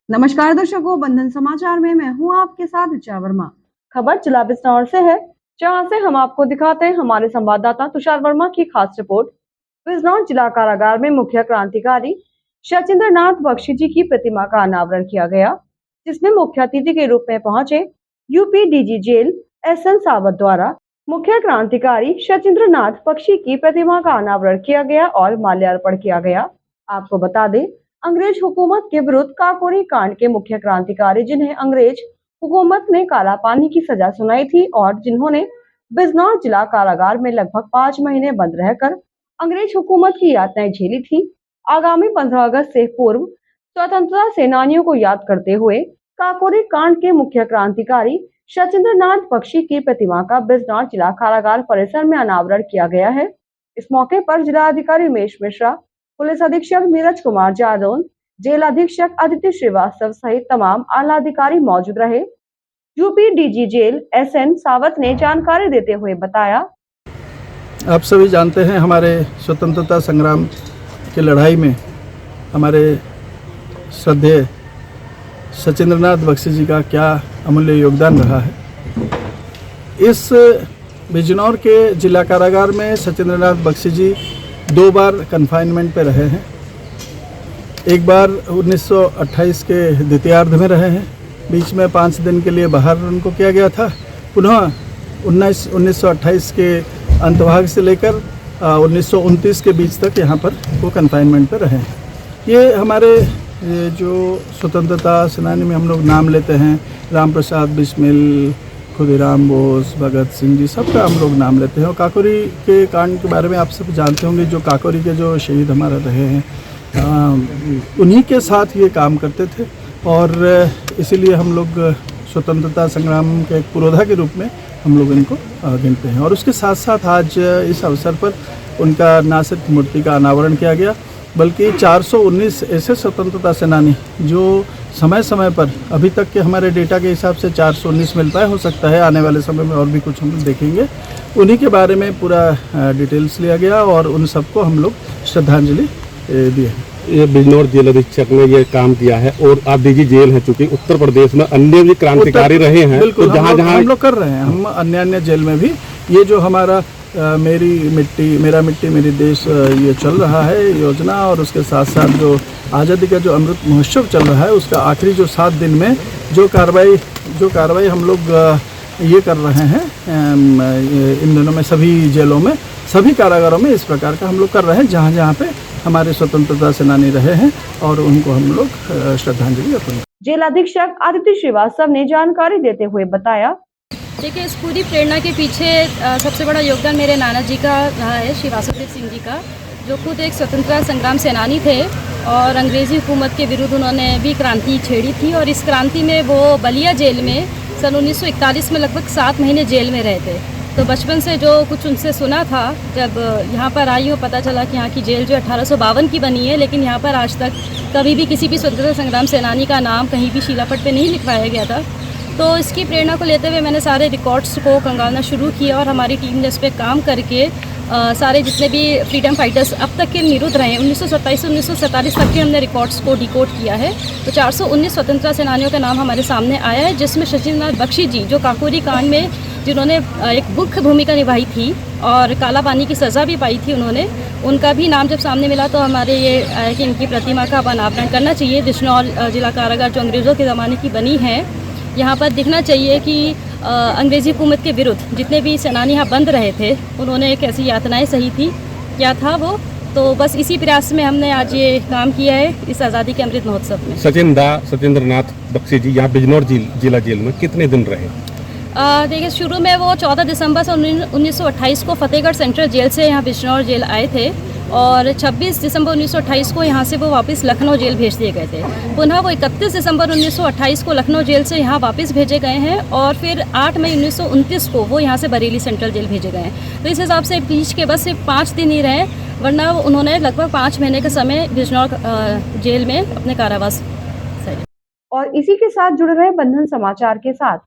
नमस्कार दर्शकों, बंधन समाचार में मैं हूं आपके साथ ऋचा वर्मा। खबर जिला बिजनौर से है, जहां से हम आपको दिखाते हैं हमारे संवाददाता तुषार वर्मा की खास रिपोर्ट। बिजनौर जिला कारागार में मुख्य क्रांतिकारी सचिंद्र नाथ बख्शी जी की प्रतिमा का अनावरण किया गया, जिसमें मुख्य अतिथि के रूप में पहुंचे यूपी डीजी जेल SN सावत द्वारा मुख्य क्रांतिकारी सचिंद्र नाथ बख्शी की प्रतिमा का अनावरण किया गया और माल्यार्पण किया गया। आपको बता दें, अंग्रेज हुकूमत के विरुद्ध काकोरी कांड के मुख्य क्रांतिकारी, जिन्हें अंग्रेज हुकूमत ने काला पानी की सजा सुनाई थी और जिन्होंने बिजनौर जिला कारागार में लगभग 5 महीने बंद रहकर अंग्रेज हुकूमत की यातनाएं झेली थी, आगामी 15 अगस्त से पूर्व स्वतंत्रता सेनानियों को याद करते हुए काकोरी कांड के मुख्य क्रांतिकारी सचिंद्र नाथ बख्शी की प्रतिमा का बिजनौर जिला कारागार परिसर में अनावरण किया गया है। इस मौके पर जिला अधिकारी उमेश मिश्रा, पुलिस अधीक्षक नीरज कुमार जादौन, जेल अधीक्षक अदिति श्रीवास्तव सहित तमाम आला अधिकारी मौजूद रहे। यूपी डीजी जेल SN सावत ने जानकारी देते हुए बताया, आप सभी जानते हैं हमारे स्वतंत्रता संग्राम की लड़ाई में हमारे श्रद्धेय सचिंद्र नाथ बख्शी जी का क्या अमूल्य योगदान रहा है। इस बिजनौर के जिला कारागार में सचिंद्र नाथ बख्शी जी 2 बार कन्फाइनमेंट पे रहे हैं। एक बार 1928 के द्वितीयार्ध में रहे हैं, बीच में 5 दिन के लिए बाहर उनको किया गया था। पुनः 1928 के अंतभाग से लेकर 1929 के बीच तक यहाँ पर वो कन्फाइनमेंट पे रहे हैं। ये हमारे जो स्वतंत्रता सेनानी में हम लोग नाम लेते हैं, राम प्रसाद बिस्मिल, खुदीराम बोस, भगत सिंह जी, सबका हम लोग नाम लेते हैं। और काकोरी के कांड के बारे में आप सब जानते होंगे, जो काकोरी के जो शहीद हमारे रहे हैं, उन्हीं के साथ ये काम करते थे और इसीलिए हम लोग स्वतंत्रता संग्राम के एक पुरोधा के रूप में हम लोग इनको गिनते हैं। और उसके साथ साथ आज इस अवसर पर उनका न सिर्फ मूर्ति का अनावरण किया गया, बल्कि 419 ऐसे स्वतंत्रता सेनानी जो समय समय पर, अभी तक के हमारे डेटा के हिसाब से 419 मिलता है, हो सकता है आने वाले समय में और भी कुछ हम लोग देखेंगे, उन्हीं के बारे में पूरा डिटेल्स लिया गया और उन सबको हम लोग श्रद्धांजलि दिए। ये बिजनौर जेल अधीक्षक ने ये काम किया है और आप डीजी जेल है, चूंकि उत्तर प्रदेश में अन्य भी क्रांतिकारी रहे हैं, बिल्कुल, तो जहाँ हम लोग कर रहे हैं, हम अन्य जेल में भी ये जो हमारा मेरी मिट्टी मेरा मिट्टी मेरी देश ये चल रहा है योजना, और उसके साथ साथ जो आज़ादी का जो अमृत महोत्सव चल रहा है, उसका आखिरी जो 7 दिन में जो कार्रवाई हम लोग ये कर रहे हैं इन दिनों में सभी जेलों में, सभी कारागारों में इस प्रकार का हम लोग कर रहे हैं, जहाँ जहाँ पे हमारे स्वतंत्रता सेनानी रहे हैं और उनको हम लोग श्रद्धांजलि अर्पण। जेल अधीक्षक अदिति श्रीवास्तव ने जानकारी देते हुए बताया, देखिए, इस पूरी प्रेरणा के पीछे सबसे बड़ा योगदान मेरे नाना जी का रहा है, श्री वासुदेव सिंह जी का, जो खुद एक स्वतंत्रता संग्राम सेनानी थे और अंग्रेज़ी हुकूमत के विरुद्ध उन्होंने भी क्रांति छेड़ी थी। और इस क्रांति में वो बलिया जेल में सन 1941 में लगभग 7 महीने जेल में रहे थे। तो बचपन से जो कुछ उनसे सुना था, जब यहाँ पर आई हूँ पता चला कि यहाँ की जेल जो 1852 की बनी है, लेकिन यहाँ पर आज तक कभी भी किसी भी स्वतंत्रता संग्राम सेनानी का नाम कहीं भी शिलापट पे नहीं लिखवाया गया था। तो इसकी प्रेरणा को लेते हुए मैंने सारे रिकॉर्ड्स को कंगालना शुरू किया और हमारी टीम ने इस पर काम करके सारे जितने भी फ्रीडम फाइटर्स अब तक के निरुद्ध रहे हैं, 1927 से 1947 तक के हमने रिकॉर्ड्स को डिकोड किया है। तो 419 स्वतंत्रता सेनानियों का नाम हमारे सामने आया है, जिसमें सचिंद्र नाथ बख्शी जी, जो काकोरी कांड में जिन्होंने एक मुख्य भूमिका निभाई थी और काला पानी की सज़ा भी पाई थी उन्होंने, उनका भी नाम जब सामने मिला तो हमारे ये आया कि इनकी प्रतिमा का अनावरण करना चाहिए। बिजनौर जिला कारागार जो अंग्रेज़ों के ज़माने की बनी है, यहाँ पर दिखना चाहिए कि अंग्रेज़ी हुकूमत के विरुद्ध जितने भी सेनानी यहाँ बंद रहे थे, उन्होंने एक ऐसी यातनाएं सही थी, क्या था वो। तो बस इसी प्रयास में हमने आज ये काम किया है इस आज़ादी के अमृत महोत्सव में। सचिंद्र नाथ बख्शी जी यहाँ बिजनौर जिला जेल में कितने दिन रहे? देखिए, शुरू में वो 14 दिसंबर से 1928 को फतेहगढ़ सेंट्रल जेल से यहाँ बिजनौर जेल आए थे और 26 दिसंबर 1928 को यहाँ से वो वापस लखनऊ जेल भेज दिए गए थे। पुनः वो 31 दिसंबर 1928 को लखनऊ जेल से यहाँ वापस भेजे गए हैं और फिर 8 मई 1929 को वो यहाँ से बरेली सेंट्रल जेल भेजे गए हैं। तो इस हिसाब से बीच के बस सिर्फ 5 दिन ही रहे, वरना उन्होंने लगभग 5 महीने का समय बिजनौर जेल में अपने कारावास। और इसी के साथ जुड़ रहे बंधन समाचार के साथ।